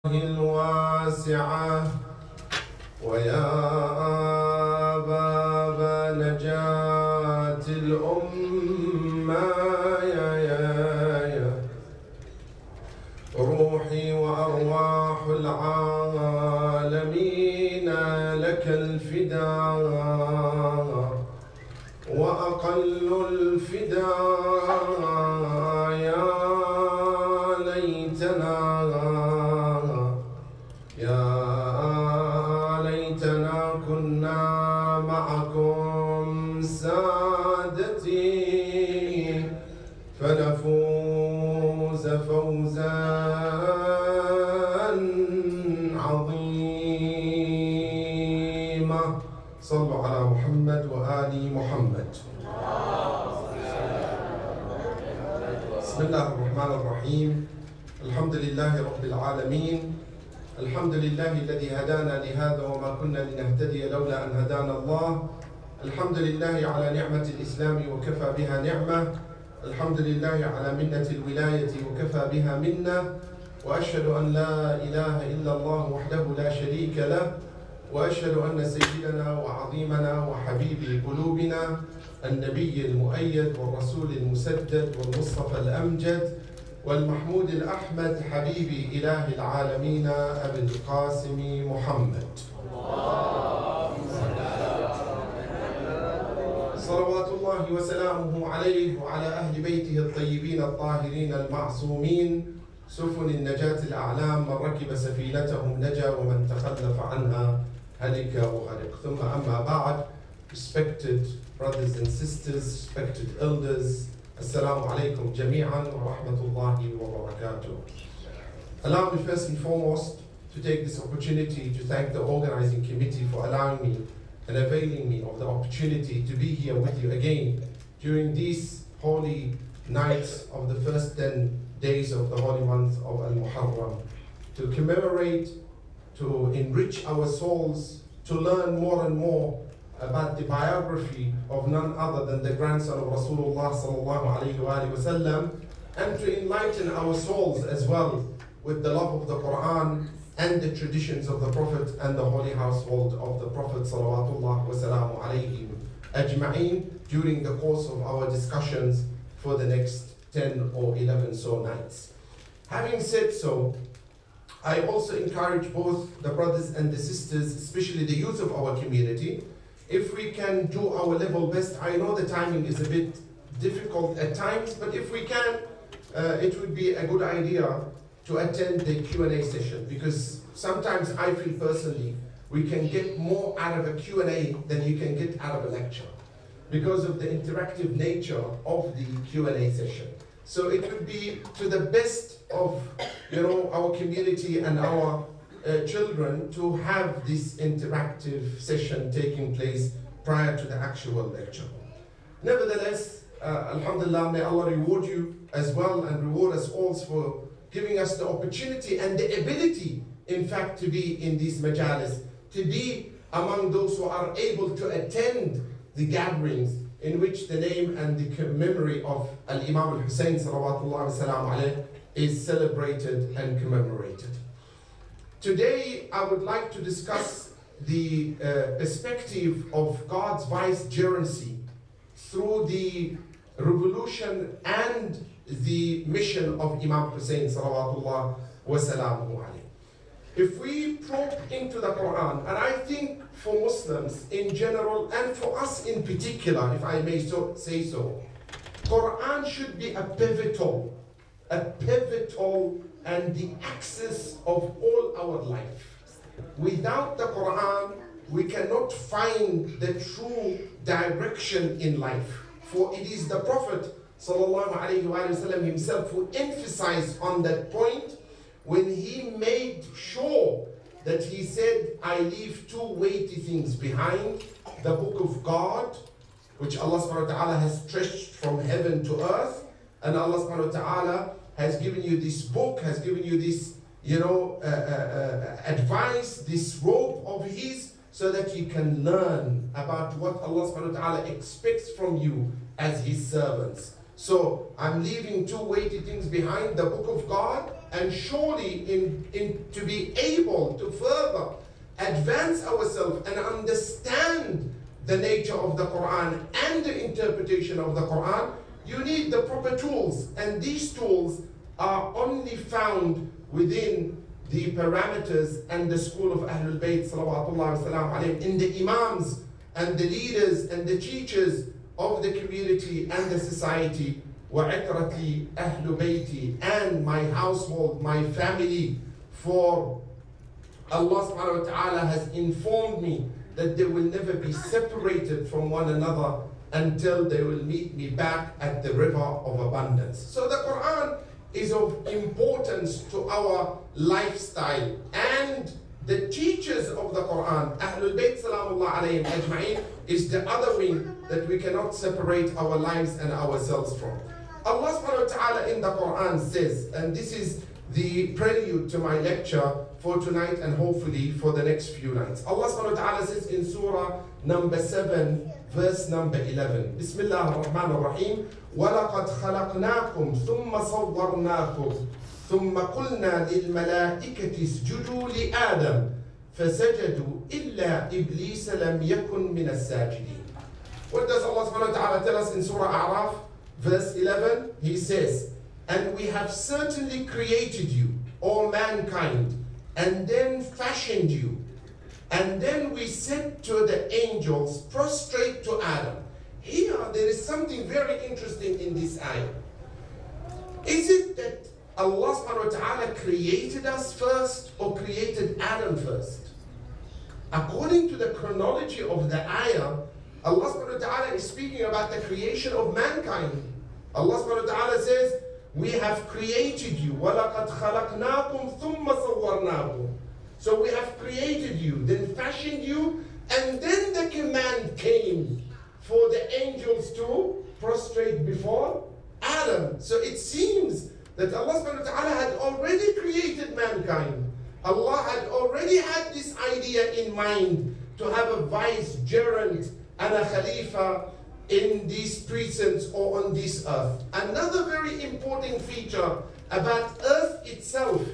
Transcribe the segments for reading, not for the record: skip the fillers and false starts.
الواسعة ويا باب نجاة الأمة يا روحي وأرواح العالمين لك الفداء وأقل الفداء يا ليتنا كنا معكم سادتي فنفوز فوزا عظيما. صلوا على محمد وآل محمد. بسم الله الرحمن الرحيم. الحمد لله رب العالمين. الحمد لله الذي هدانا لهذا وما كنا لنهتدي لولا أن هدانا الله. الحمد لله على نعمة الإسلام وكفى بها نعمة. الحمد لله على منة الولاية وكفى بها منة. وأشهد أن لا إله إلا الله وحده لا شريك له. وأشهد أن سيدنا وعظيمنا وحبيب قلوبنا النبي المؤيد والرسول المسدد والمصطفى الأمجد والمحمود الأحمد حبيب إله العالمين أبي القاسم محمد صلوات الله وسلامه عليه وعلى أهل بيته الطيبين الطاهرين المعصومين سفن النجاة الأعلام. من ركب سفينتهم نجا ومن تخلف عنها هلك وغرق. ثم أما بعد. Respected brothers and sisters, respected elders, Assalamu alaikum jami'an wa rahmatullahi wa barakatuh. Allow me first and foremost to take this opportunity to thank the organizing committee for allowing me and availing me of the opportunity to be here with you again during these holy nights of the first 10 days of the holy month of Al-Moharram, to commemorate, to enrich our souls, to learn more and more about the biography of none other than the grandson of Rasulullah sallallahu alayhi wa sallam, and to enlighten our souls as well with the love of the Quran and the traditions of the Prophet and the holy household of the Prophet salawatullah wa salamu alayhim ajma'in during the course of our discussions for the next 10 or 11 so nights. Having said so, I also encourage both the brothers and the sisters, especially the youth of our community, if we can do our level best. I know the timing is a bit difficult at times, but if we can, it would be a good idea to attend the Q&A session, because sometimes I feel personally we can get more out of a Q&A than you can get out of a lecture because of the interactive nature of the Q&A session. So it would be to the best of our community and our children to have this interactive session taking place prior to the actual lecture. Nevertheless, alhamdulillah, may Allah reward you as well and reward us all for giving us the opportunity and the ability, in fact, to be in these majalis, to be among those who are able to attend the gatherings in which the name and the memory of Imam Hussain salawatullah wa alayhi is celebrated and commemorated. Today, I would like to discuss the perspective of God's vicegerency through the revolution and the mission of Imam Hussain salawatullah wa salamuhu alayhi. If we probe into the Quran, and I think for Muslims in general and for us in particular, if I may say so, Quran should be a pivotal and the axis of all our life. Without the Quran, we cannot find the true direction in life. For it is the Prophet ﷺ himself who emphasized on that point when he made sure that he said, I leave two weighty things behind: the book of God, which Allah subhanahu wa ta'ala has stretched from heaven to earth, and Allah subhanahu wa ta'ala has given you this book, has given you this, advice, this robe of His, so that you can learn about what Allah subhanahu wa ta'ala expects from you as His servants. So I'm leaving two weighty things behind: the book of God and surely to be able to further advance ourselves and understand the nature of the Quran and the interpretation of the Quran, you need the proper tools. And these tools are only found within the parameters and the school of Ahlul Bayt, salawatullah wa salam alayhim, in the Imams and the leaders and the teachers of the community and the society. وَعِتْرَتِي أَهْلُ بَيْتِي, and my household, my family, for Allah subhanahu wa ta'ala has informed me that they will never be separated from one another until they will meet me back at the river of abundance. So the Quran is of importance to our lifestyle, and the teachers of the Quran, Ahlul Bayt salamullah alayhim ajma'in, is the other wing that we cannot separate our lives and ourselves from. Allah subhanahu wa ta'ala in the Quran says, and this is the prelude to my lecture for tonight and hopefully for the next few nights. Allah subhanahu wa ta'ala says in Surah number 7, verse number 11, Bismillah ar-Rahman ar-Rahim, وَلَقَدْ خَلَقْنَاكُمْ ثُمَّ صَوَّرْنَاكُمْ ثُمَّ قُلْنَا لِلْمَلَائِكَةِ اسْجُدُوا لِآدَمَ فَسَجَدُوا إِلَّا إِبْلِيسَ لَمْ يَكُنْ مِنَ السَّاجِدِينَ. What does Allah subhanahu wa ta'ala tell us in Surah A'raf, verse 11? He says, and we have certainly created you, O mankind, and then fashioned you. And then we said to the angels, prostrate to Adam. Here, there is something very interesting in this ayah. Is it that Allah subhanahu wa ta'ala created us first or created Adam first? According to the chronology of the ayah, Allah subhanahu wa ta'ala is speaking about the creation of mankind. Allah subhanahu wa ta'ala says, we have created you. وَلَقَدْ خَلَقْنَاكُمْ ثُمَّ صَوَّرْنَاكُمْ. So we have created you, then fashioned you, and then the command came for the angels to prostrate before Adam. So it seems that Allah subhanahu wa ta'ala had already created mankind. Allah had already had this idea in mind to have a vicegerent and a khalifa in these precincts or on this earth. Another very important feature about earth itself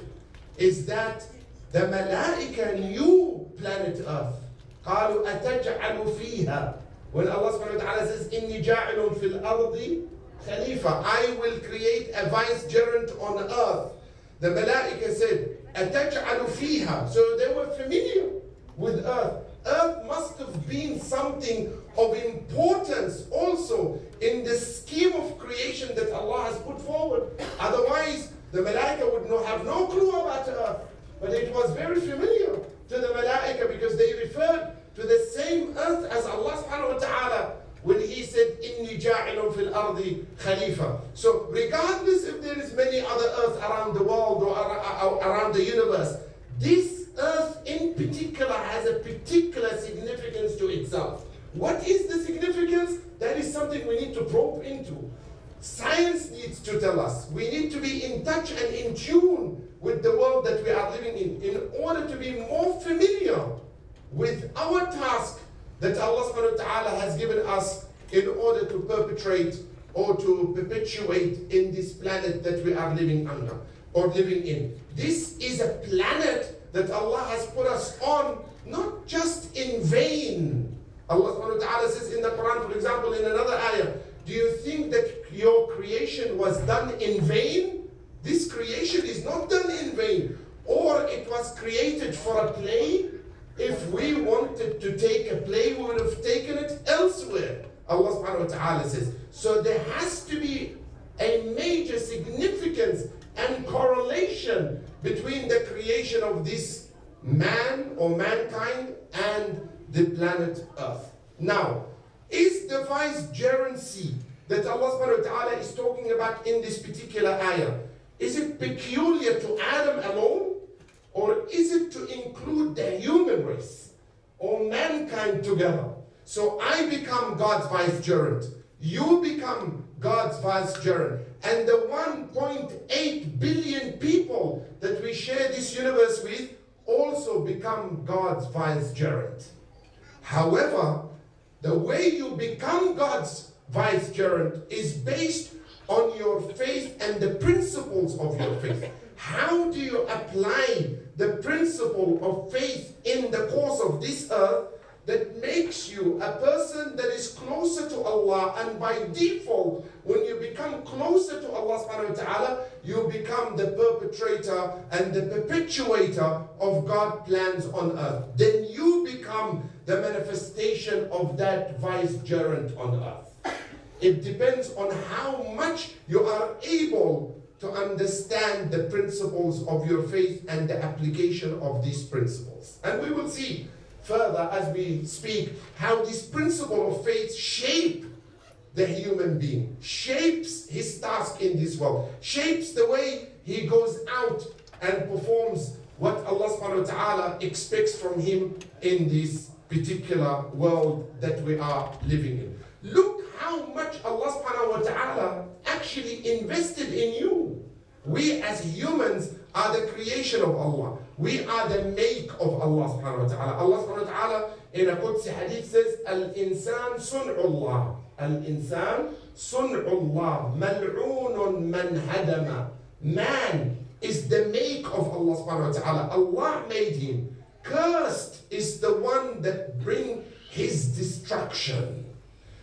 is that the Malaika knew planet earth. قالوا أتجعل فيها. When Allah subhanahu wa ta'ala says, إِنِّي جَاعِلٌ فِي الْأَرْضِ خَلِيفَةً, I will create a vicegerent on earth. The Malaika said, أَتَجْعَلُ فِيهَا. So they were familiar with earth. Earth must have been something of importance also in the scheme of creation that Allah has put forward. Otherwise, the Malaika would have no clue about earth. But it was very familiar to the Malaika because they referred to the same earth as Allah subhanahu wa ta'ala when He said, إِنِّي جَاعِلٌ فِي الْأَرْضِ خَلِيفَةً. So regardless if there is many other earths around the world or around the universe, this earth in particular has a particular significance to itself. What is the significance? That is something we need to probe into. Science needs to tell us. We need to be in touch and in tune with the world that we are living in order to be more familiar with our task that Allah subhanahu wa ta'ala has given us in order to perpetrate or to perpetuate in this planet that we are living under or living in. This is a planet that Allah has put us on, not just in vain. Allah subhanahu wa ta'ala says in the Quran, for example, in another ayah, do you think that your creation was done in vain? This creation is not done in vain. Or it was created for a play. If we wanted to take a play, we would have taken it elsewhere. Allah subhanahu wa ta'ala says. So there has to be a major significance and correlation between the creation of this man or mankind and the planet Earth. Now, is the vicegerency that Allah subhanahu wa ta'ala is talking about in this particular ayah, is it peculiar to Adam alone? Or is it to include the human race or mankind together? So I become God's vicegerent. You become God's vicegerent. And the 1.8 billion people that we share this universe with also become God's vicegerent. However, the way you become God's vicegerent is based on your faith and the principles of your faith. how do you apply the principle of faith in the course of this earth that makes you a person that is closer to Allah, and by default, when you become closer to Allah subhanahu wa ta'ala, you become the perpetrator and the perpetuator of God's plans on earth. Then you become the manifestation of that vicegerent on earth. It depends on how much you are able to understand the principles of your faith and the application of these principles. And we will see further as we speak how this principle of faith shape the human being, shapes his task in this world, shapes the way he goes out and performs what Allah subhanahu wa ta'ala expects from him in this particular world that we are living in. Look how much Allah subhanahu wa ta'ala actually invested in you. We as humans are the creation of Allah. We are the make of Allah subhanahu wa ta'ala. Allah subhanahu wa ta'ala in a Qudsi hadith says, Al-insan sun'ullah. Al-insan sun'ullah. Mal'oonun man hadama. Man is the make of Allah subhanahu wa ta'ala. Allah made him. Cursed is the one that bring his destruction.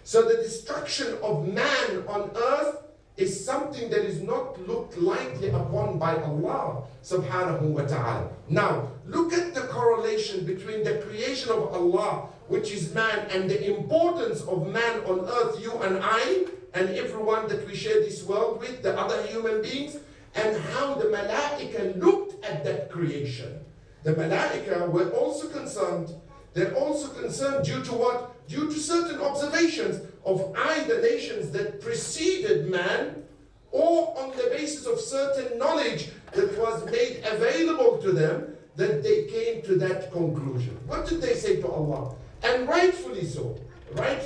So the destruction of man on earth is something that is not looked lightly upon by Allah subhanahu wa ta'ala. Now, look at the correlation between the creation of Allah, which is man, and the importance of man on earth, you and I, and everyone that we share this world with, the other human beings, and how the malaika looked at that creation. The malaika were also concerned. They're also concerned due to what? Due to certain observations of either nations that preceded man, or on the basis of certain knowledge that was made available to them, that they came to that conclusion. What did they say to Allah? And rightfully so, right?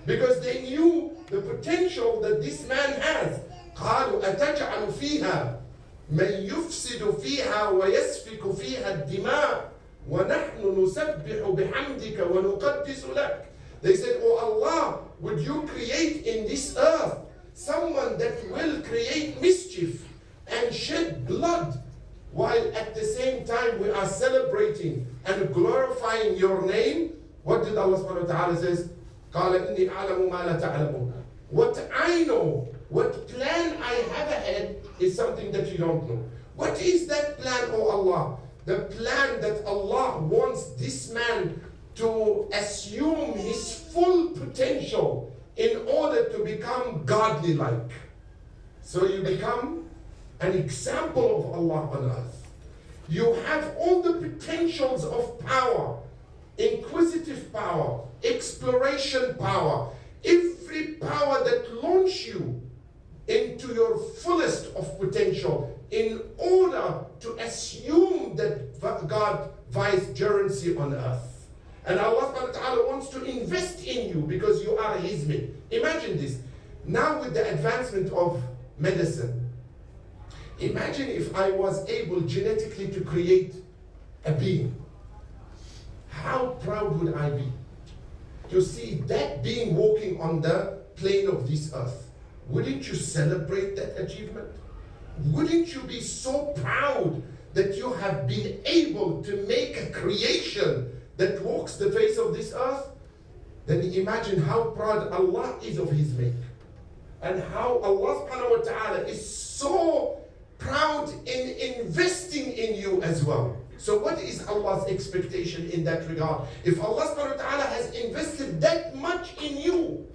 Because they knew the potential that this man has. قالوا أتجعل فيها من يفسد فيها ويسفك فيها الدماء وَنَحْنُ نُسَبِّحُ بِحَمْدِكَ وَنُقَدِّسُ لَكَ. They said, oh Allah, would you create in this earth someone that will create mischief and shed blood, while at the same time we are celebrating and glorifying your name? What did Allah subhanahu wa ta'ala says? قَالَ إِنِّي أَعْلَمُ مَا لَا تَعْلَمُونَ. What I know, what plan I have ahead is something that you don't know. What is that plan, oh Allah? The plan that Allah wants this man to assume his full potential in order to become godly-like. So you become an example of Allah on earth. You have all the potentials of power, inquisitive power, exploration power, every power that launch you into your fullest of potential in order to assume that God vicegerency on earth. And Allah subhanahu wa ta'ala wants to invest in you because you are His mate. Imagine this. Now with the advancement of medicine, imagine if I was able genetically to create a being. How proud would I be to see that being walking on the plane of this earth? Wouldn't you celebrate that achievement? Wouldn't you be so proud that you have been able to make a creation that walks the face of this earth? Then imagine how proud Allah is of His make. And how Allah subhanahu wa ta'ala is so proud in investing in you as well. So what is Allah's expectation in that regard? If Allah subhanahu wa ta'ala has invested that much in you,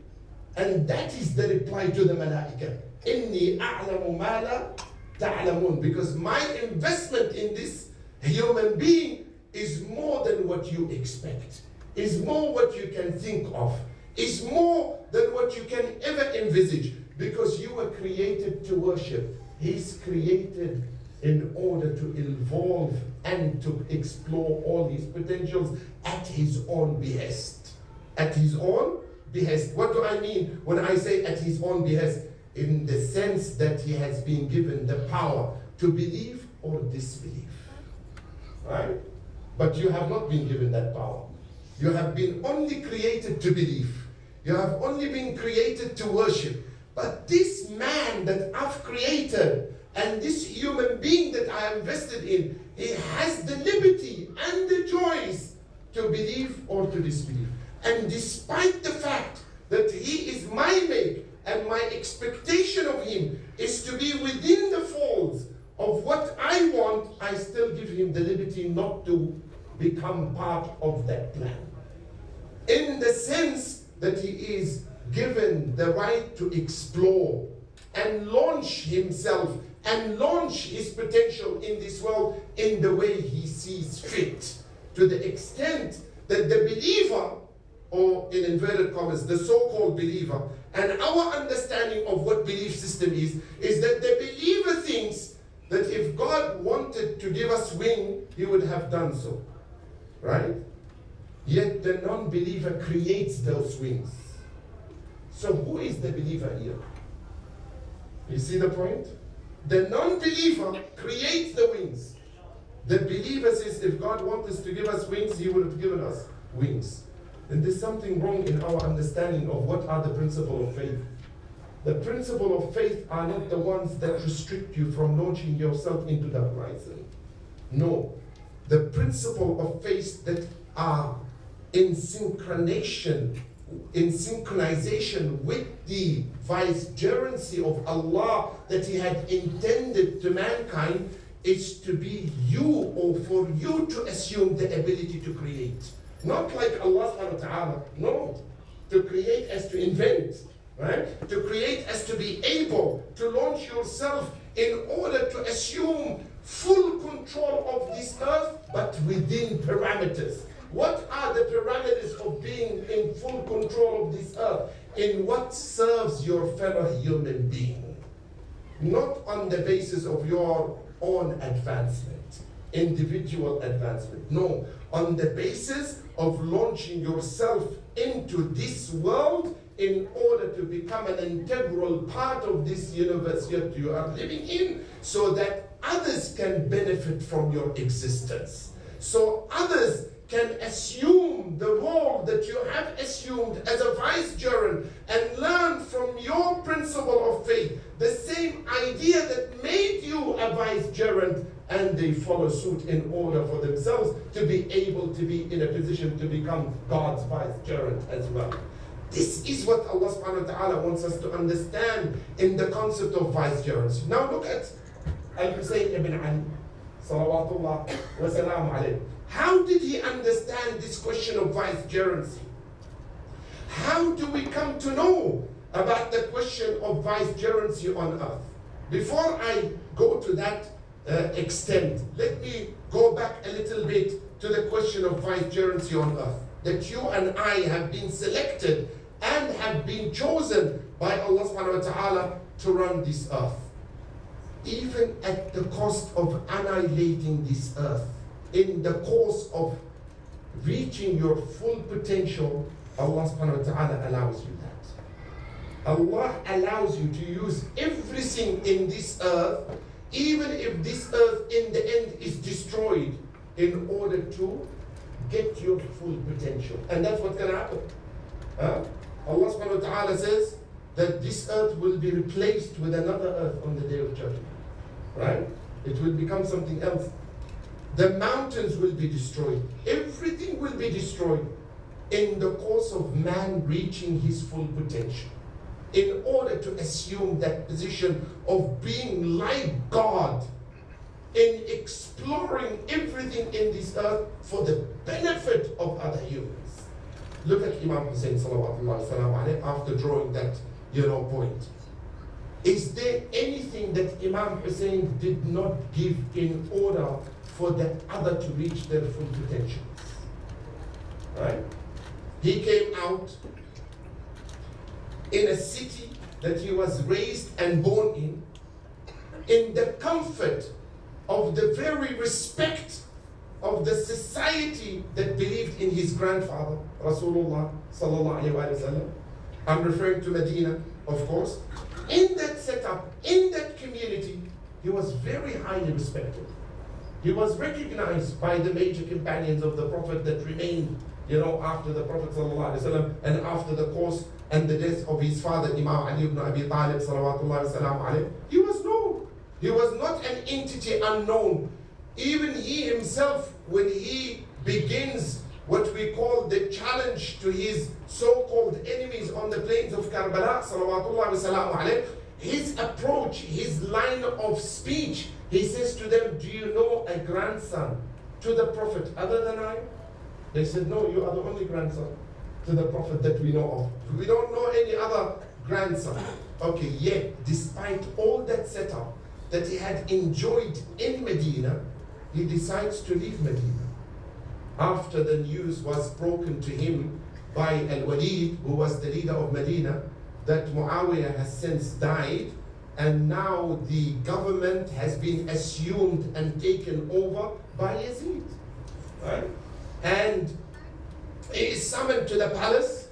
and that is the reply to the malaika, إِنِّي أَعْلَمُ مَا لَا تَعْلَمُونَ, because my investment in this human being is more than what you expect, is more what you can think of, is more than what you can ever envisage, because you were created to worship. He's created in order to evolve and to explore all his potentials at his own behest. At his own behest. What do I mean when I say at his own behest? In the sense that he has been given the power to believe or disbelieve. Right? But you have not been given that power. You have been only created to believe. You have only been created to worship. But this man that I've created, And this human being that I am invested in, he has the liberty and the choice to believe or to disbelieve. And despite the fact that he is my make and my expectation of him is to be within the folds of what I want, I still give him the liberty not to become part of that plan. In the sense that he is given the right to explore and launch himself and launch his potential in this world in the way he sees fit, to the extent that the believer, or in inverted commas, the so-called believer, and our understanding of what belief system is that the believer thinks that if God wanted to give us wing, he would have done so, right? Yet the non-believer creates those wings. So who is the believer here? You see the point? The non-believer creates the wings. The believer says, if God wanted us to give us wings, he would have given us wings. And there's something wrong in our understanding of what are the principles of faith. The principles of faith are not the ones that restrict you from launching yourself into the horizon. No. The principles of faith that are in synchronization with the vicegerency of Allah that he had intended to mankind is to be you, or for you to assume the ability to create. Not like Allah subhanahu wa ta'ala, no. To create as to invent, right? To create as to be able to launch yourself in order to assume full control of this earth, but within parameters. What are the parameters of being in full control of this earth? In what serves your fellow human being. Not on the basis of your own advancement, individual advancement. No, on the basis of launching yourself into this world in order to become an integral part of this universe that you are living in, so that others can benefit from your existence. So others can assume the role that you have assumed as a vicegerent and learn from your principle of faith, the same idea that made you a vicegerent, and they follow suit in order for themselves to be able to be in a position to become God's vicegerent as well. This is what Allah subhanahu wa ta'ala wants us to understand in the concept of vicegerency. Now look at Hussain ibn Ali, salawatullah wa salam alayhi. How did he understand this question of vicegerency? How do we come to know about the question of vicegerency on earth? Before I go to that extent, let me go back a little bit to the question of vicegerency on earth. That you and I have been selected and have been chosen by Allah subhanahu wa ta'ala to run this earth. Even at the cost of annihilating this earth, in the course of reaching your full potential, Allah subhanahu wa ta'ala allows you that. Allah allows you to use everything in this earth, even if this earth in the end is destroyed, in order to get your full potential. And that's what's going to happen. Allah subhanahu wa ta'ala says that this earth will be replaced with another earth on the day of judgment. Right? It will become something else. The mountains will be destroyed. Everything will be destroyed in the course of man reaching his full potential, in order to assume that position of being like God, in exploring everything in this earth for the benefit of other humans. Look at Imam Hussain salawatullah salam alayhi after drawing that point. Is there anything that Imam Hussain did not give in order for that other to reach their full potential? Right? He came out in a city that he was raised and born in the comfort of the very respect of the society that believed in his grandfather, Rasulullah sallallahu alaihi wasallam. I'm referring to Medina, of course. In that setup, in that community, he was very highly respected. He was recognized by the major companions of the Prophet that remained, after the Prophet ﷺ, and after the course and the death of his father, Imam Ali ibn Abi Talib, salawatullahi wa salam alayhi. He was known. He was not an entity unknown. Even he himself, when he begins what we call the challenge to his so-called enemies on the plains of Karbala, salawatullah wa salamu alayh, his approach, his line of speech, he says to them, do you know a grandson to the Prophet other than I? They said, no, you are the only grandson to the Prophet that we know of. We don't know any other grandson. Okay, yet, despite all that setup that he had enjoyed in Medina, he decides to leave Medina. After the news was broken to him by Al-Walid, who was the leader of Medina, that Muawiyah has since died, and now the government has been assumed and taken over by Yazid. Right? And he is summoned to the palace,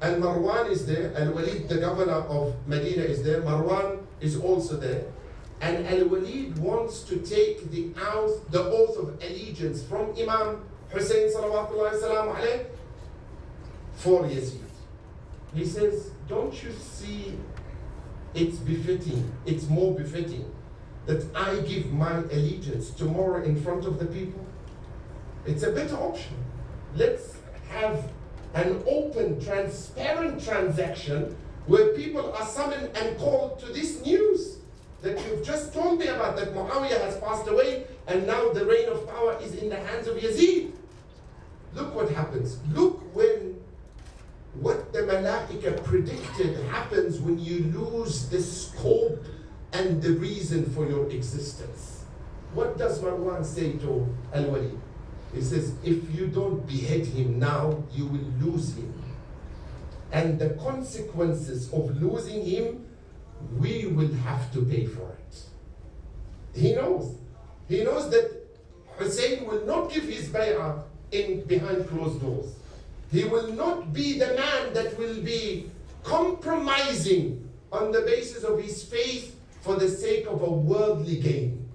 and Marwan is there. Al-Walid, the governor of Medina, is there. Marwan is also there. And Al-Walid wants to take the oath of allegiance from Imam Hussain salawatullahi salamu alayh for Yazid. He says, don't you see it's befitting, it's more befitting that I give my allegiance tomorrow in front of the people? It's a better option. Let's have an open, transparent transaction where people are summoned and called to this news that you've just told me about, that Muawiyah has passed away and now the reign of power is in the hands of Yazid. Look what happens. Look what the Malaika predicted happens when you lose the scope and the reason for your existence. What does Marwan say to Al-Walid? He says, if you don't behead him now, you will lose him. And the consequences of losing him, we will have to pay for it. He knows. He knows that Hussein will not give his bay'ah behind closed doors. He will not be the man that will be compromising on the basis of his faith for the sake of a worldly gain.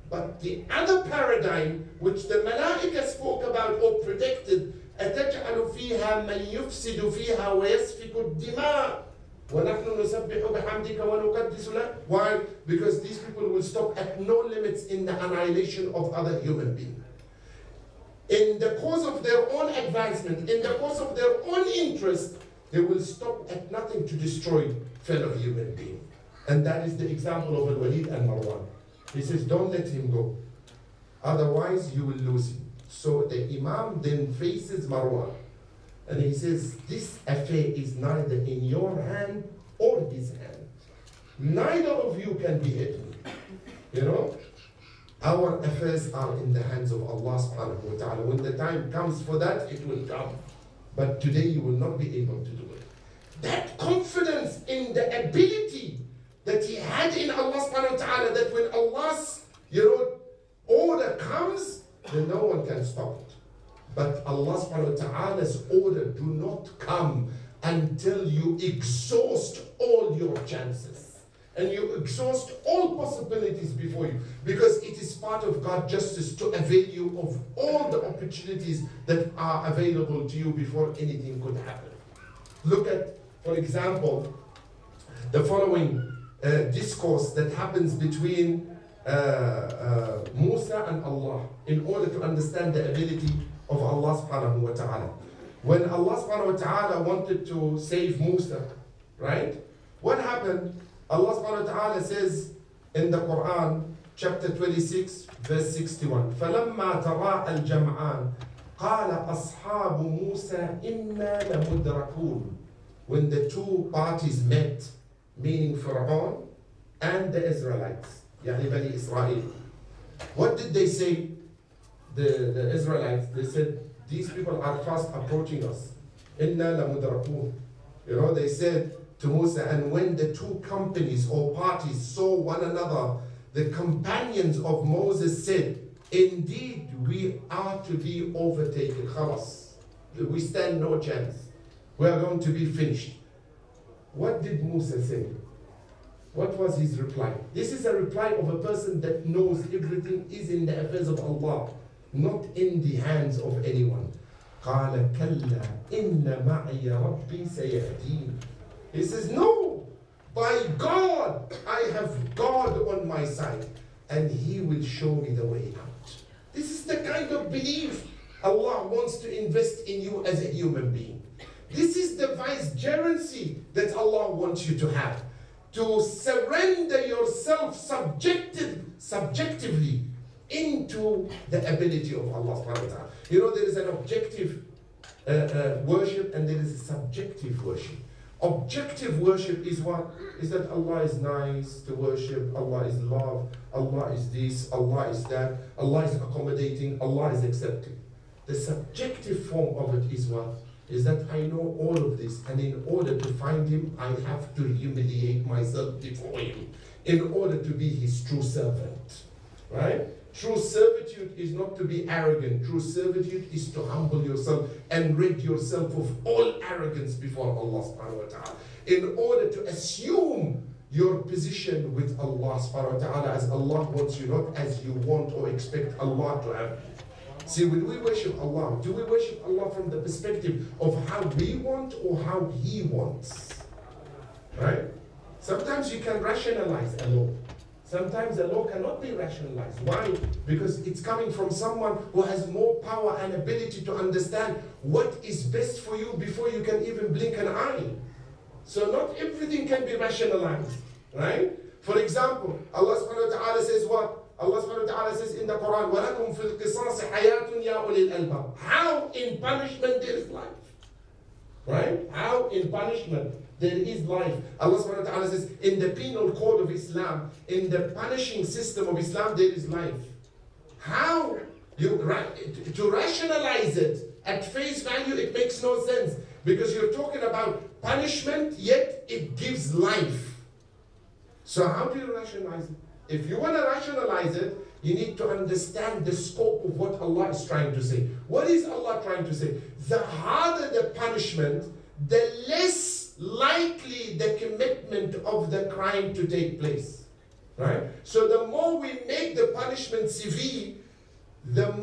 But the other paradigm which the Malaika spoke about or predicted, أَتَجْعَلُ فِيهَا مَنْ يُفْسِدُ فِيهَا وَيَسْفِكُ الدِّمَاءِ وَنَحْنُ نُسَبِّحُ بِحَمْدِكَ وَنُقَدِّسُ لَكَ. Why? Because these people will stop at no limits in the annihilation of other human beings. In the course of their own advancement, in the course of their own interest, they will stop at nothing to destroy fellow human beings. And that is the example of Al-Walid and Marwan. He says, don't let him go. Otherwise, you will lose him. So the Imam then faces Marwan. And he says, this affair is neither in your hand or his hand. Neither of you can behead me. You know? Our affairs are in the hands of Allah subhanahu wa ta'ala. When the time comes for that, it will come. But today you will not be able to do it. That confidence in the ability that he had in Allah subhanahu wa ta'ala, that when Allah's order comes, then no one can stop it. But Allah subhanahu wa ta'ala's order do not come until you exhaust all your chances. And you exhaust all possibilities before you. Because it is part of God's justice to avail you of all the opportunities that are available to you before anything could happen. Look at, for example, the following discourse that happens between Musa and Allah in order to understand the ability of Allah subhanahu wa ta'ala. When Allah subhanahu wa ta'ala wanted to save Musa, right? What happened? Allah subhanahu wa ta'ala says in the Quran, chapter 26, verse 61, فَلَمَّا تَرَاءَ الْجَمْعَانِ قَالَ أَصْحَابُ مُوسَى إِنَّا لَمُدْرَكُونَ. When the two parties met, meaning Pharaoh and the Israelites, يعني Bani Israel, what did they say? The Israelites, they said, these people are fast approaching us. إِنَّا لَمُدْرَكُونَ. You know, they said to Musa, and when the two companies or parties saw one another, the companions of Moses said, indeed we are to be overtaken. Khalas. We stand no chance. We are going to be finished. What did Musa say? What was his reply? This is a reply of a person that knows everything is in the affairs of Allah, not in the hands of anyone. قَالَ كَلَّا إِنَّ مَعِيَ رَبِّي سَيَهْدِينِ. He says, no, By God, I have God on my side, and He will show me the way out. This is the kind of belief Allah wants to invest in you as a human being. This is the vicegerency that Allah wants you to have. To surrender yourself subjectively into the ability of Allah subhanahu wa ta'ala. You know, there is an objective worship and there is a subjective worship. Objective worship is what? Is that Allah is nice to worship, Allah is love, Allah is this, Allah is that, Allah is accommodating, Allah is accepting. The subjective form of it is what? Is that I know all of this, and in order to find Him, I have to humiliate myself before Him in order to be His true servant. Right? True servitude is not to be arrogant. True servitude is to humble yourself and rid yourself of all arrogance before Allah subhanahu wa ta'ala. In order to assume your position with Allah subhanahu wa ta'ala as Allah wants you, not as you want or expect Allah to have you. See, when we worship Allah, do we worship Allah from the perspective of how we want or how He wants? Right? Sometimes you can rationalize a law. Sometimes a law cannot be rationalized. Why? Because it's coming from someone who has more power and ability to understand what is best for you before you can even blink an eye. So not everything can be rationalized. Right? For example, Allah subhanahu wa ta'ala says what? Allah subhanahu wa ta'ala says in the Quran, وَلَكُمْ فِي الْقِصَاصِ حَيَاتٌ يَا أُولِي الْأَلْبَابِ. How in punishment there is life. Right? How in punishment there is life. Allah subhanahu wa ta'ala says in the penal code of Islam, in the punishing system of Islam, there is life. How? To rationalize it at face value, it makes no sense. Because you're talking about punishment, yet it gives life. So how do you rationalize it? If you want to rationalize it, you need to understand the scope of what Allah is trying to say. What is Allah trying to say? The harder the punishment, the less likely the commitment of the crime to take place. Right? So the more we make the punishment severe, the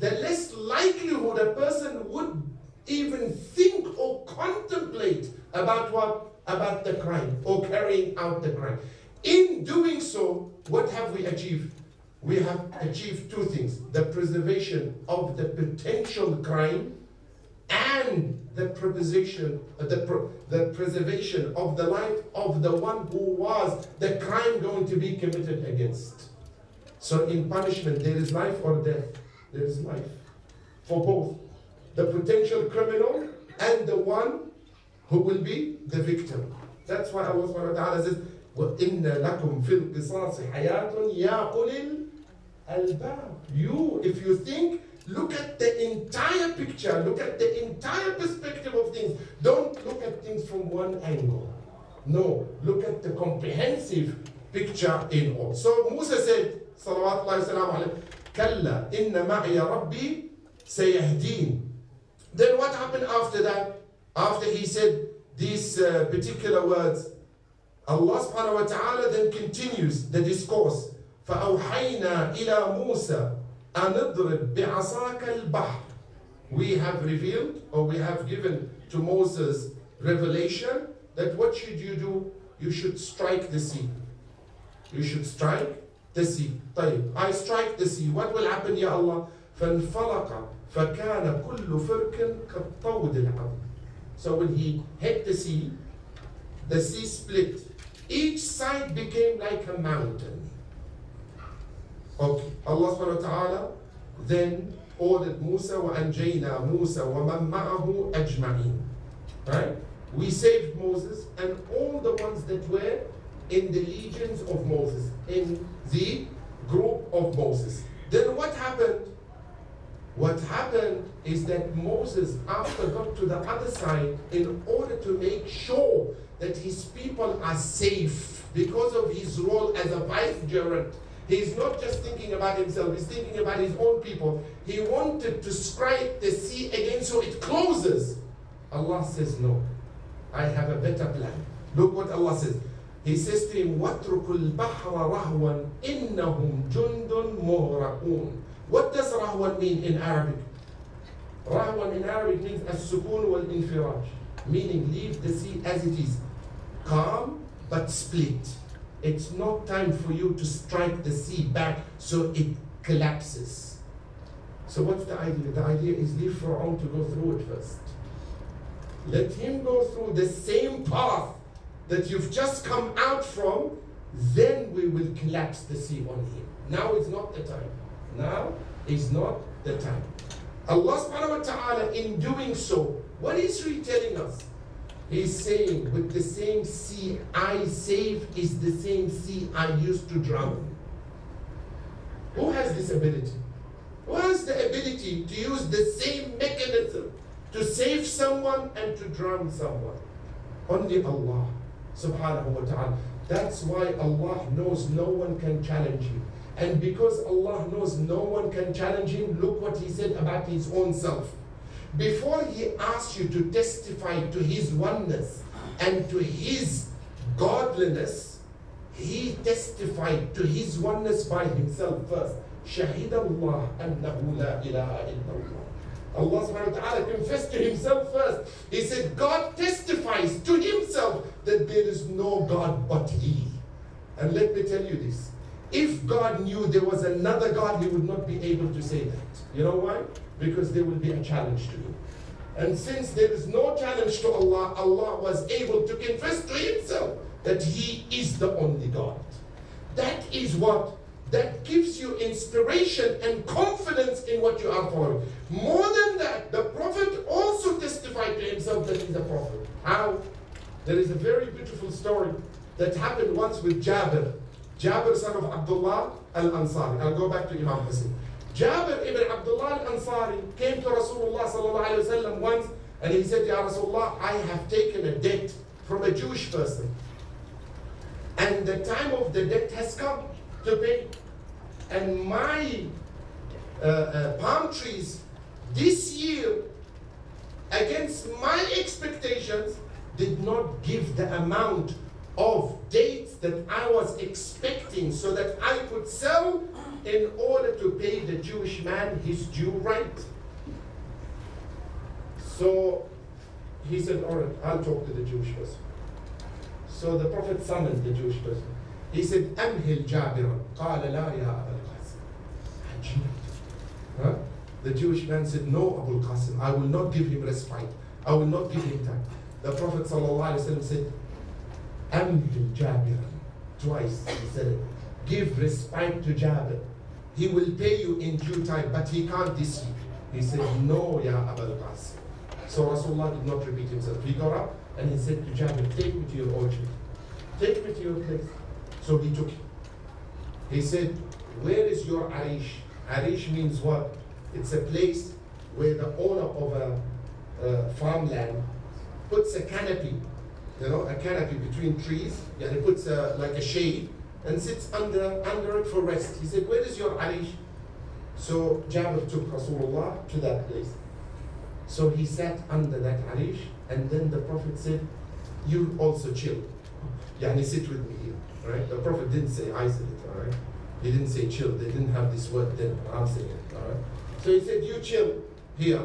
less likelihood a person would even think or contemplate about what? About the crime or carrying out the crime. In doing so, what have we achieved? We have achieved two things: the preservation of the potential crime and the preservation of the life of the one who was the crime going to be committed against. So in punishment, there is life or death. There is life for both the potential criminal and the one who will be the victim. That's why Allah subhanahu wa ta'ala says, وَإِنَّ لَكُمْ فِي الْقِصَاصِ حَيَاةٌ يَا أُولِي الْأَلْبَابِ. You, if you think, look at the entire picture, look at the entire perspective of things. Don't look at things from one angle. No, look at the comprehensive picture in all. So Musa said, صلوات الله وسلامه عليه, كلا إن معي ربي سيهدين. Then what happened after that? After he said these particular words, Allah subhanahu wa ta'ala then continues the discourse. فَأَوْحَيْنَا إِلَى مُوسَى أَنْ اضْرِبْ بِعَصَاكَ الْبَحْرِ. We have revealed, or we have given to Moses revelation that what should you do? You should strike the sea. You should strike the sea. طيب, I strike the sea. What will happen, Ya Allah? فَانْفَلَقَ فَكَانَ كُلُّ فِرْكٍ كَالطَّوْدِ الْعَظِيمِ. So when he hit the sea split. Each side became like a mountain. Okay. Allah subhanahu wa ta'ala then ordered Musa, وَأَنْجَيْنَا مُوسَى وَمَنْ مَعَهُ أَجْمَعِينَ. Right? We saved Moses and all the ones that were in the legions of Moses, in the group of Moses. Then what happened? What happened is that Moses, after got to the other side, in order to make sure that his people are safe because of his role as a vicegerent, he's not just thinking about himself, he's thinking about his own people. He wanted to strike the sea again so it closes. Allah says, no, I have a better plan. Look what Allah says. He says to him, وَاتْرُكُ الْبَحْرَ رَهْوًا إِنَّهُمْ جُنْدٌ مُغْرَقُونَ. What does rahwan mean in Arabic? Rahwan in Arabic means as-sukun wal-infiraj, meaning leave the sea as it is. calm but split. It's not time for you to strike the sea back so it collapses. So what's the idea? The idea is leave Pharaoh to go through it first. Let him go through the same path that you've just come out from, then we will collapse the sea on him. Now is not the time. Now is not the time. Allah subhanahu wa ta'ala, in doing so, what is he telling us? He's saying, with the same sea I save is the same sea I used to drown. Who has this ability? Who has the ability to use the same mechanism to save someone and to drown someone? Only Allah subhanahu wa ta'ala. That's why Allah knows no one can challenge him. And because Allah knows no one can challenge him, look what he said about his own self. Before he asks you to testify to his oneness and to his godliness, he testified to his oneness by himself first. Shahid Allah annahu la ilaha illallah. Allah subhanahu wa ta'ala confessed to himself first. He said, God testifies to himself that there is no God but he. And let me tell you this. If God knew there was another God, he would not be able to say that. You know why? Because there will be a challenge to him. And since there is no challenge to Allah, Allah was able to confess to himself that he is the only God. That is what? That gives you inspiration and confidence in what you are following. More than that, the Prophet also testified to himself that he's a prophet. How? There is a very beautiful story that happened once with Jabir. Jabir, son of Abdullah al-Ansari. I'll go back to Imam Hussain. Jabir ibn Abdullah al-Ansari came to Rasulullah sallallahu alayhi wa sallam once and he said, Ya Rasulullah, I have taken a debt from a Jewish person. And the time of the debt has come to pay. And my palm trees this year, against my expectations, did not give the amount of dates that I was expecting so that I could sell in order to pay the Jewish man his due right. So he said, all right, I'll talk to the Jewish person. So the Prophet summoned the Jewish person. He said, أمهل جابرا قال لا يا أبا القاسم. Huh? The Jewish man said, no, Abu al-Qasim, I will not give him respite. I will not give him time. The Prophet ﷺ said, أمهل جابرا. Twice he said it. Give respite to Jabir. He will pay you in due time, but he can't this year. He said, no, Ya Abu al-Qasim. So Rasulullah did not repeat himself. He got up and he said to Jabir, take me to your orchard. Take me to your place. So he took him. He said, where is your arish? Arish means what? It's a place where the owner of a farmland puts a canopy, a canopy between trees, and he puts like a shade and sits under it for rest. He said, where is your arish? So Jabir took Rasulullah to that place. So he sat under that arish, and then the Prophet said, you also chill. Yani sit with me here. Right? The Prophet didn't say, I said it, all right? He didn't say chill. They didn't have this word then. I'm saying it, all right? So he said, you chill here.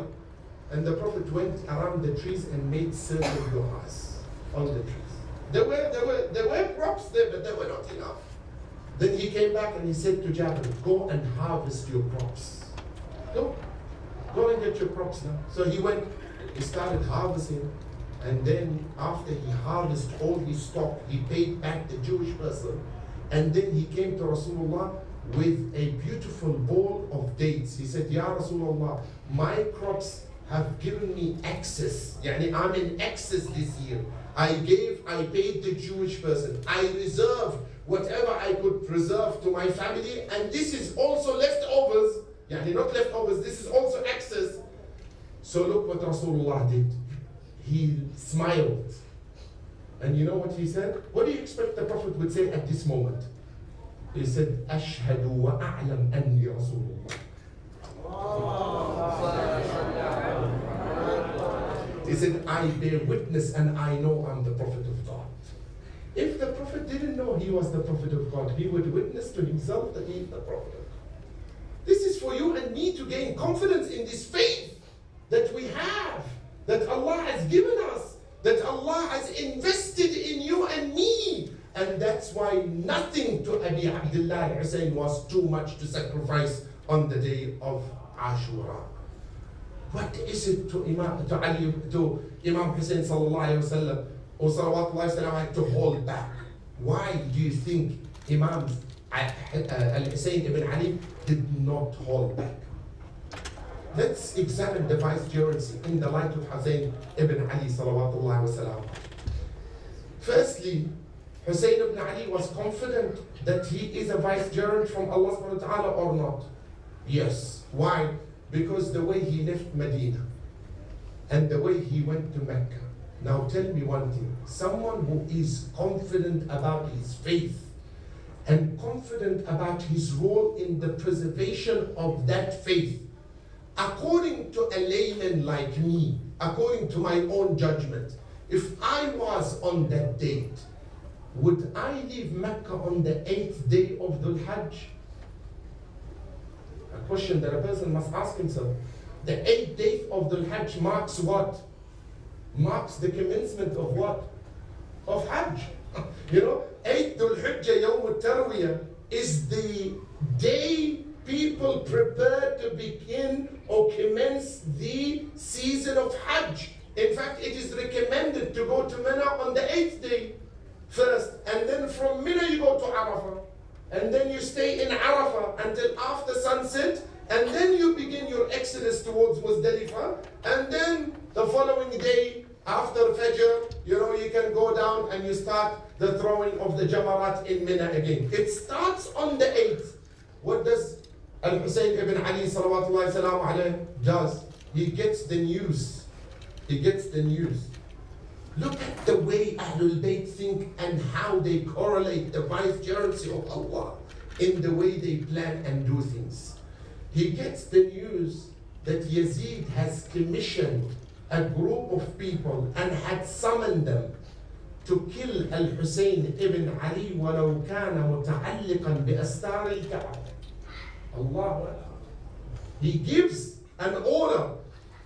And the Prophet went around the trees and made certain du'as on the trees. There were crops there, but they were not enough. Then he came back and he said to Jabir, go and harvest your crops. Go and get your crops now. So he went, he started harvesting. And then after he harvested all his stock, he paid back the Jewish person. And then he came to Rasulullah with a beautiful bowl of dates. He said, Ya Rasulullah, my crops have given me excess. Yani I'm in excess this year. I paid the Jewish person. I reserved whatever I could preserve to my family. And this is also leftovers. Yani not leftovers, this is also excess. So look what Rasulullah did. He smiled. And you know what he said? What do you expect the Prophet would say at this moment? He said, أشهد وأعلم أني رسول الله. He said, I bear witness and I know I'm the Prophet of God. If the Prophet didn't know he was the Prophet of God, he would witness to himself that he is the Prophet of God. This is for you and me to gain confidence in this faith that we have, that Allah has given us, that Allah has invested in you And that's why nothing to Abi Abdullah Hussain was too much to sacrifice on the day of Ashura. What is it to Imam Hussain sallallahu alayhi wa sallam or salawatullahi sallam to hold back? Why do you think Imam Al-Hussain ibn Ali did not hold back? Let's examine the vicegerency in the light of Hussain ibn Ali salawatullahi wa sallam. Firstly, Hussain ibn Ali was confident that he is a vicegerent from Allah subhanahu wa ta'ala or not? Yes. Why? Because the way he left Medina and the way he went to Mecca. Now tell me one thing. Someone who is confident about his faith and confident about his role in the preservation of that faith, according to a layman like me, according to my own judgment, if I was on that date, would I leave Mecca on the 8th day of Dhul Hajj? A question that a person must ask himself. The 8th day of Dhul Hajj marks what? Marks the commencement of what? Of Hajj. 8th Dhul Hajj, Yawm al-Tarwiyah, is the day people prepare to begin or commence the season of Hajj. In fact, it is recommended to go to Mina on the 8th day first, and then from Mina you go to Arafah, and then you stay in Arafah until after sunset, and then you begin your exodus towards Muzdalifah, and then the following day after Fajr, you can go down and you start the throwing of the Jamarat in Mina again. It starts on the 8th. What does Al-Hussain ibn Ali salawatullahi salam alayhi does? He gets the news. He gets the news. Look at the way Ahlul Bayt think and how they correlate the vicegerency of Allah in the way they plan and do things. He gets the news that Yazid has commissioned a group of people and had summoned them to kill Al-Hussain ibn Ali وَلَوْ كَانَ مُتَعَلِّقًا بِأَسْتَارِ الْكَعْبَةِ. Allah. He gives an order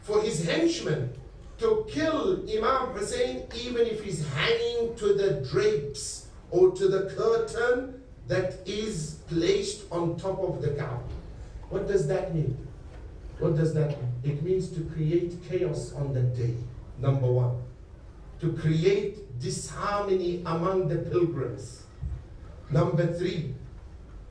for his henchmen to kill Imam Hussain even if he's hanging to the drapes or to the curtain that is placed on top of the Kaaba. What does that mean? What does that mean? It means to create chaos on that day, number one. To create disharmony among the pilgrims. Number three,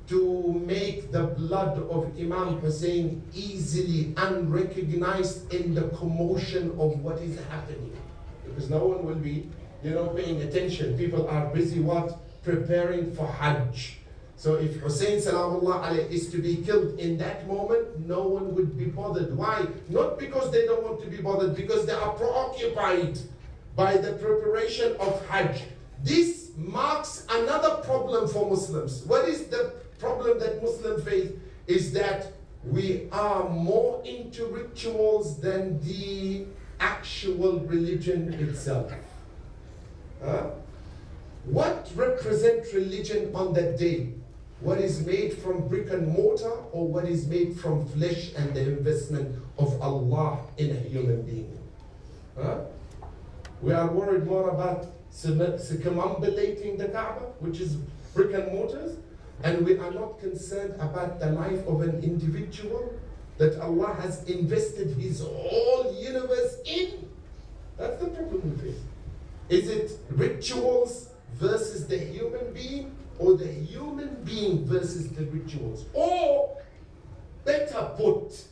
to make the blood of Imam Hussain easily unrecognized in the commotion of what is happening. Because no one will be, paying attention. People are busy what? Preparing for Hajj. So if Hussain salamullah alayhi is to be killed in that moment, no one would be bothered. Why? Not because they don't want to be bothered, because they are preoccupied by the preparation of Hajj. This marks another problem for Muslims. What is the problem that Muslims face? Is that we are more into rituals than the actual religion itself. What represents religion on that day? What is made from brick and mortar, or what is made from flesh and the investment of Allah in a human being? We are worried more about circumambulating the Kaaba, which is brick and mortars, and we are not concerned about the life of an individual that Allah has invested His whole universe in. That's the problem we face. Is it rituals versus the human being, or the human being versus the rituals? Or, better put,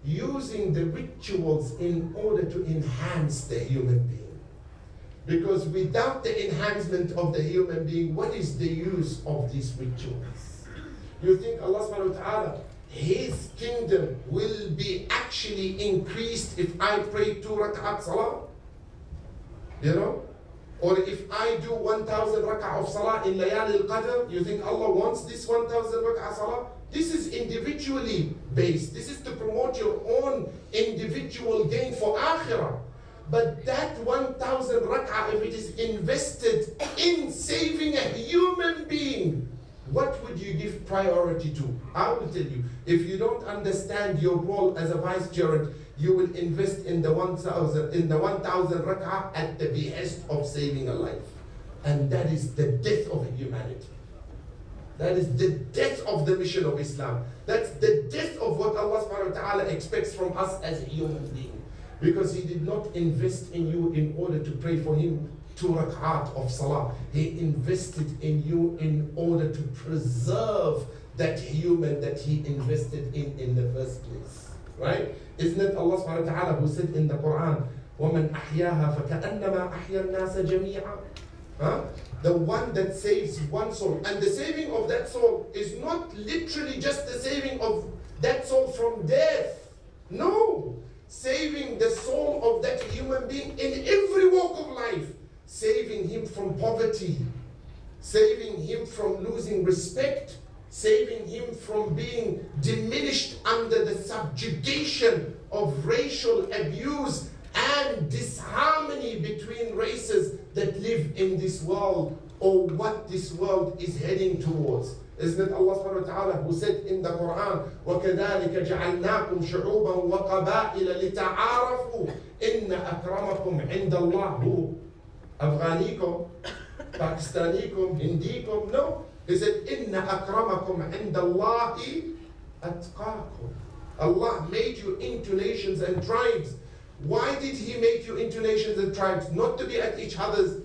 using the rituals in order to enhance the human being. Because without the enhancement of the human being, what is the use of these rituals? You think Allah subhanahu wa ta'ala, His kingdom will be actually increased if I pray 2 rak'at salah? Or if I do 1,000 rak'ah of salah in Layali al-Qadr, you think Allah wants this 1,000 rak'ah salah? This is individually based. This is to promote your own individual gain for akhirah. But that 1,000 rak'ah, if it is invested in saving a human being, what would you give priority to? I will tell you, if you don't understand your role as a vicegerent, you will invest in the 1,000 rak'ah at the behest of saving a life. And that is the death of humanity. That is the death of the mission of Islam. That's the death of what Allah subhanahu wa ta'ala expects from us as a human being. Because He did not invest in you in order to pray for Him 2 rak'at of salah. He invested in you in order to preserve that human that He invested in the first place. Right? Isn't it Allah subhanahu wa ta'ala who said in the Quran, وَمَنْ أَحْيَاهَا فَكَأَنَّمَا أَحْيَا النَّاسَ جَمِيعًا. The one that saves one soul. And the saving of that soul is not literally just the saving of that soul from death. No. Saving the soul of that human being in every walk of life. Saving him from poverty. Saving him from losing respect. Saving him from being diminished under the subjugation of racial abuse and disharmony between races that live in this world, or what this world is heading towards. Isn't it Allah subhanahu wa ta'ala who said in the Quran, وَكَذَلِكَ جَعَلْنَاكُمْ شُعُوبًا وَقَبَائِلَ لِتَعَارَفُوا إِنَّ أَكْرَمَكُمْ عِنْدَ اللَّهِ هُوَ أَفْغَانِيكُمْ Pakistanikum, Hindikum. No. He said, إِنَّ أَكْرَمَكُمْ عِنْدَ اللَّهِ أَتْقَاكُمْ. Allah made you into nations and tribes. Why did He make you into nations and tribes? Not to be at each other's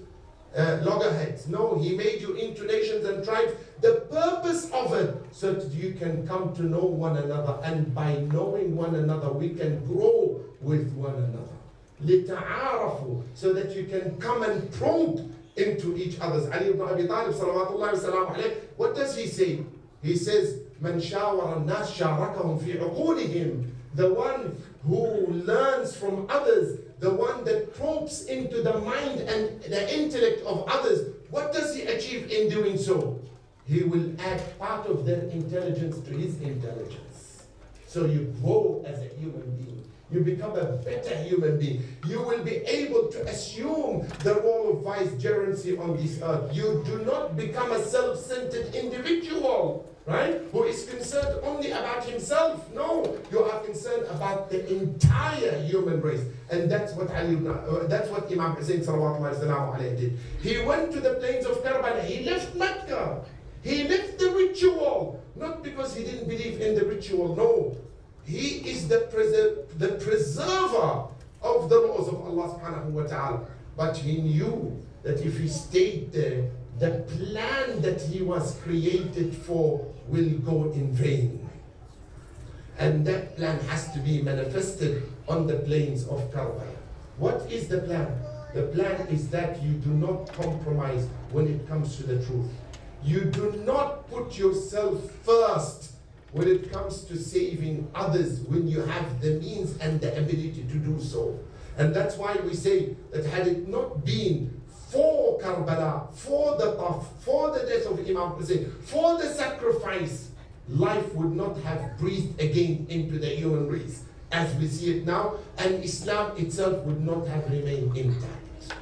loggerheads. No, He made you into nations and tribes. The purpose of it, so that you can come to know one another. And by knowing one another, we can grow with one another. لِتَعَارَفُوا. So that you can come and probe into each other's. Ali ibn Abi Talib, salawatullahi wa salamu alayhi, what does he say? He says, مَنْ شَاوَرَ النَّاسِ شَارَكَهُمْ فِي عُقُولِهِمْ. The one who learns from others, the one that probes into the mind and the intellect of others, what does he achieve in doing so? He will add part of their intelligence to his intelligence. So you grow as a human being. You become a better human being. You will be able to assume the role of vicegerency on this earth. You do not become a self-centered individual, right? Who is concerned only about himself. No, you are concerned about the entire human race. And that's what Imam Hussain did. He went to the plains of Karbala. He left Mecca. He left the ritual. Not because he didn't believe in the ritual, no. He is the preserver of the laws of Allah subhanahu wa ta'ala. But he knew that if he stayed there, the plan that he was created for will go in vain. And that plan has to be manifested on the plains of Karbala. What is the plan? The plan is that you do not compromise when it comes to the truth. You do not put yourself first when it comes to saving others, when you have the means and the ability to do so. And that's why we say that had it not been for Karbala, for the Taf, for the death of Imam Hussain, for the sacrifice, life would not have breathed again into the human race as we see it now, and Islam itself would not have remained intact.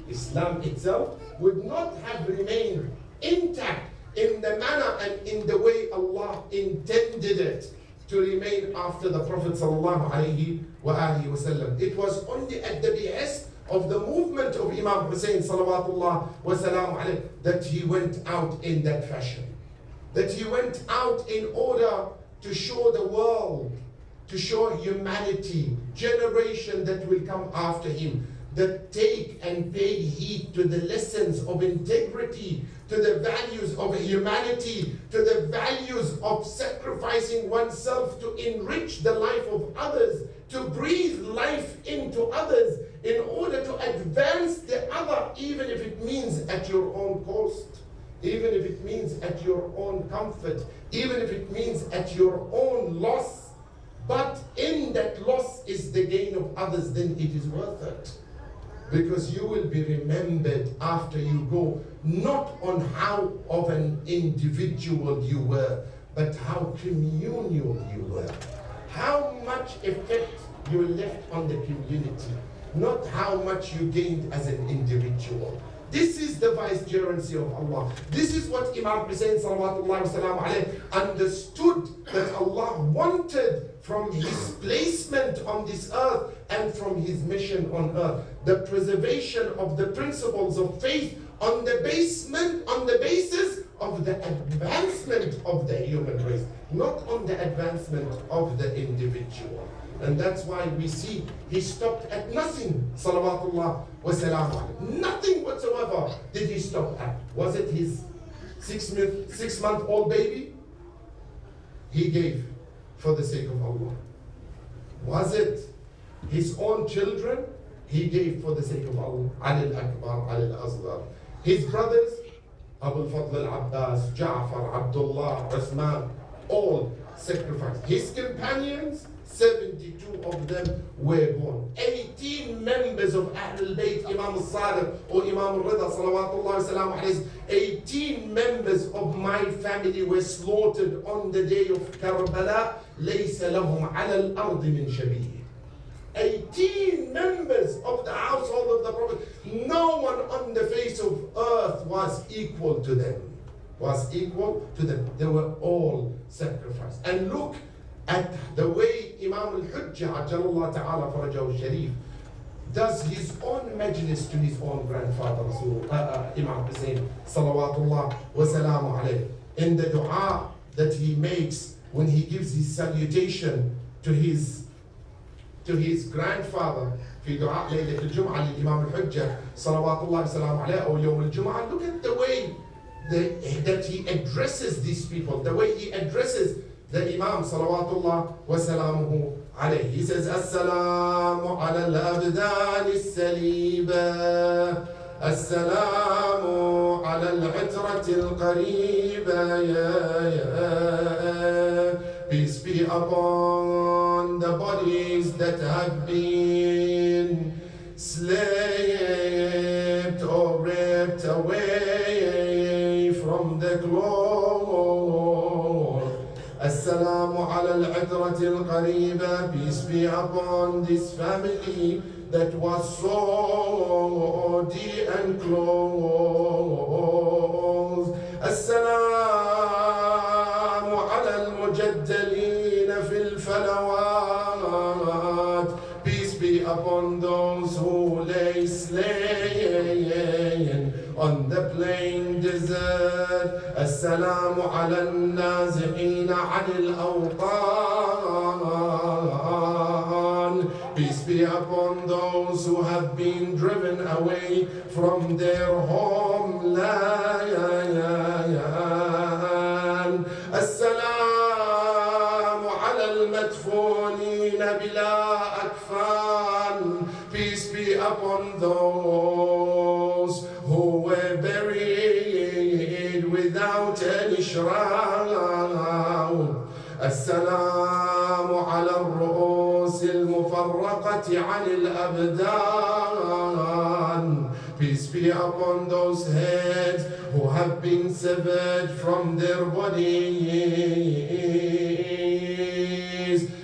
Islam itself would not have remained intact in the manner and in the way Allah intended it to remain after the Prophet ﷺ. It was only at the behest of the movement of Imam Hussain ﷺ that he went out in that fashion. That he went out in order to show the world, to show humanity, generation that will come after him, that take and pay heed to the lessons of integrity, to the values of humanity, to the values of sacrificing oneself to enrich the life of others, to breathe life into others in order to advance the other, even if it means at your own cost, even if it means at your own comfort, even if it means at your own loss. But in that loss is the gain of others, then it is worth it. Because you will be remembered after you go, not on how of an individual you were, but how communal you were. How much effect you left on the community, not how much you gained as an individual. This is the vicegerency of Allah. This is what Imam Hussain understood that Allah wanted from his placement on this earth and from his mission on earth. The preservation of the principles of faith on the basis of the advancement of the human race, not on the advancement of the individual. And that's why we see he stopped at nothing, salawatullah wa salamu alayhi. Nothing whatsoever did he stop at. Was it his 6-month-old baby? He gave for the sake of Allah. Was it his own children? He gave for the sake of Allah. Ali al-Akbar, Ali al-Asghar. His brothers, Abu al-Fadl al-Abbas, Ja'far, Abdullah, Usman, all sacrificed. His companions, 72 of them were born. 18 members of Ahlul Bayt, Imam al-Sadiq or Imam al-Rida, salawatullah wa salamu alayhi, 18 members of my family were slaughtered on the day of Karbala. لَيْسَ لَهُمْ عَلَى الْأَرْضِ مِنْ شَبِيهٍ. 18 members of the household of the Prophet. No one on the face of earth was equal to them. They were all sacrificed. And look at the way Imam al-Hujjah, Ajalullah Ta'ala Farajahu Sharif, does his own majlis to his own grandfather, Imam Hussain, salawatullah wa salamu alayhi. In the dua that he makes when he gives his salutation to his grandfather, في دعاء ليلة الجمعة للإمام الحجة صلوات الله وسلامه عليه أو يوم الجمعة. Look at the way that he addresses these people, the way he addresses the Imam salawatullah wa salamuhu alayhi. He says, Assalamu ala al-abdan al-saliba, Assalamu ala al-'itrat al-qariba, peace be upon the bodies that have been slaved or ripped away from the cloth. Assalamu ala al-'itrat al-qariba, peace be upon this family that was so dear and close. Assalamu ala al-mujaddalin fil falawat, peace be upon those who lay slain on the plain desert. Assalamu ala al-nazi'ina 'anil awtan, peace be upon those who have been driven away from their homeland. Assalamu ala al-madfunina bila akfan, peace be upon those who were buried without any shroud. Assalamu ala al-ru'us al-mufarraqati 'an al-abdan, peace be upon those heads who have been severed from their bodies.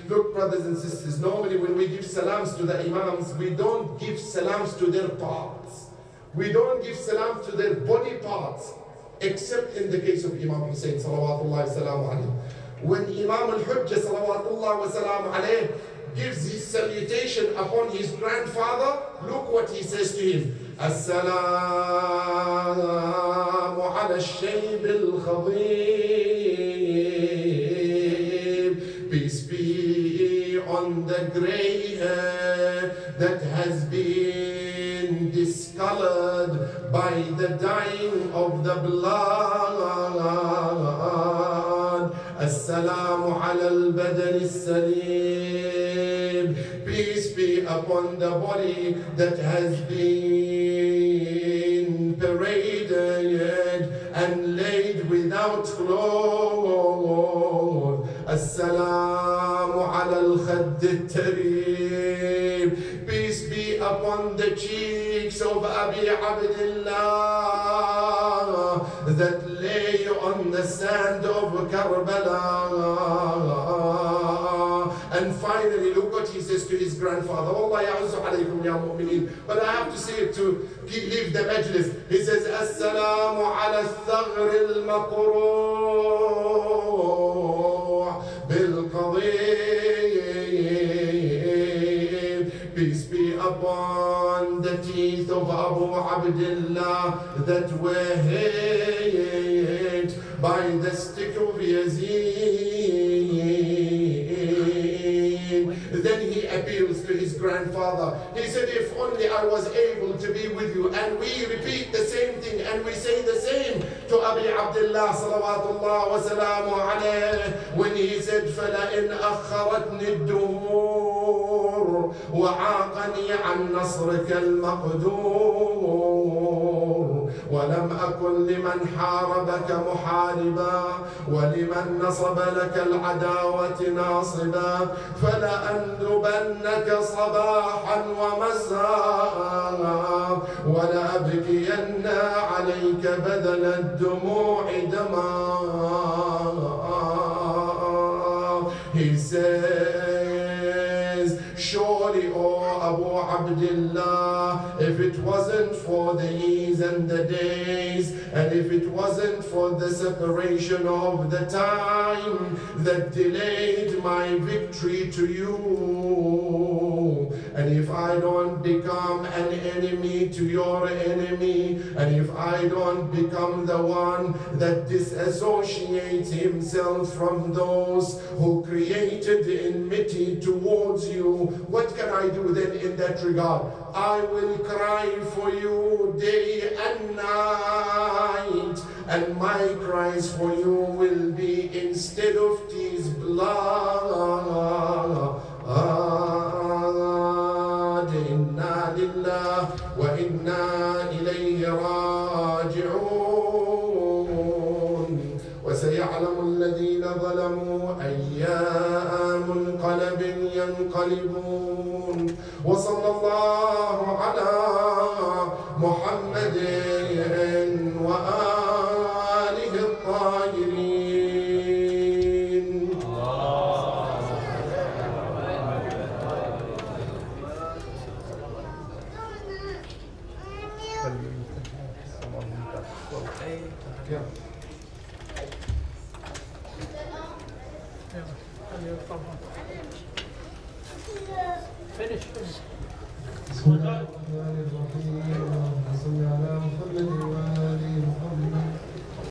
Look, brothers and sisters, normally when we give salams to the Imams, we don't give salams to their parts. We don't give salam to their body parts, except in the case of Imam Hussain, salawatullah wa salamu alayhi. When Imam al-Hujjah, salawatullah wa salamu alayhi, gives his salutation upon his grandfather, look what he says to him. Assalamu ala al-shayb al-khadib, peace be on the grey hair that has been discolored by the dyeing of the blood. Assalamu ala al-badan al-salim, peace be upon the body that has been paraded and laid without clothes. Assalamu ala al-khadd al-tarib, peace be upon the cheeks of Abi Abdullah that lay on the sand of Karbala. And finally, look what he says to his grandfather. Wallah ya'uzu alaykum ya mu'mineen. But I have to say it to leave the majlis. He says, Assalamu ala al-thaghr al-maqru' bil-qadid, peace be upon the teeth of Abu Abdullah that were hit by the stick of Yazid. Then he appeals to his grandfather. He said, if only I was able to be with you. And we repeat the same thing and we say the same to Abi Abdullah salawatullah wa salamu alayh when he said, فَلَئِنْ أَخَّرَتْنِ الدُّهُورُ وَعَاقَنِي عَنْ نَصْرِكَ الْمَقْدُورُ وَلَمْ أَكُنْ لِمَنْ حَارَبَكَ مُحَارِبًا وَلِمَنْ نَصَبَ لَكَ الْعَدَاوَةِ نَاصِبًا فَلَأَنْدُبَنَّكَ صَبَاحًا وَمَسَاءً وَلَأَبْكِيَنَّ عَلَيْكَ بَدَلَ الدُّمُوعِ دَمًا. He says, surely, O Abu Abdullah, if it wasn't for the years and the days, and if it wasn't for the separation of the time that delayed my victory to you, and if I don't become an enemy to your enemy, and if I don't become the one that disassociates himself from those who created enmity towards you, what can I do then in that regard? I will cry for you day and night, and my cries for you will be, instead of tears, blood. Inna lillah wa inna ilayhi raji'un. وسيعلم الذين ظلموا أي منقلب ينقلبون. وصلى الله على محمد وآله الطاهرين. Finish. بسم الله الرحمن الرحيم.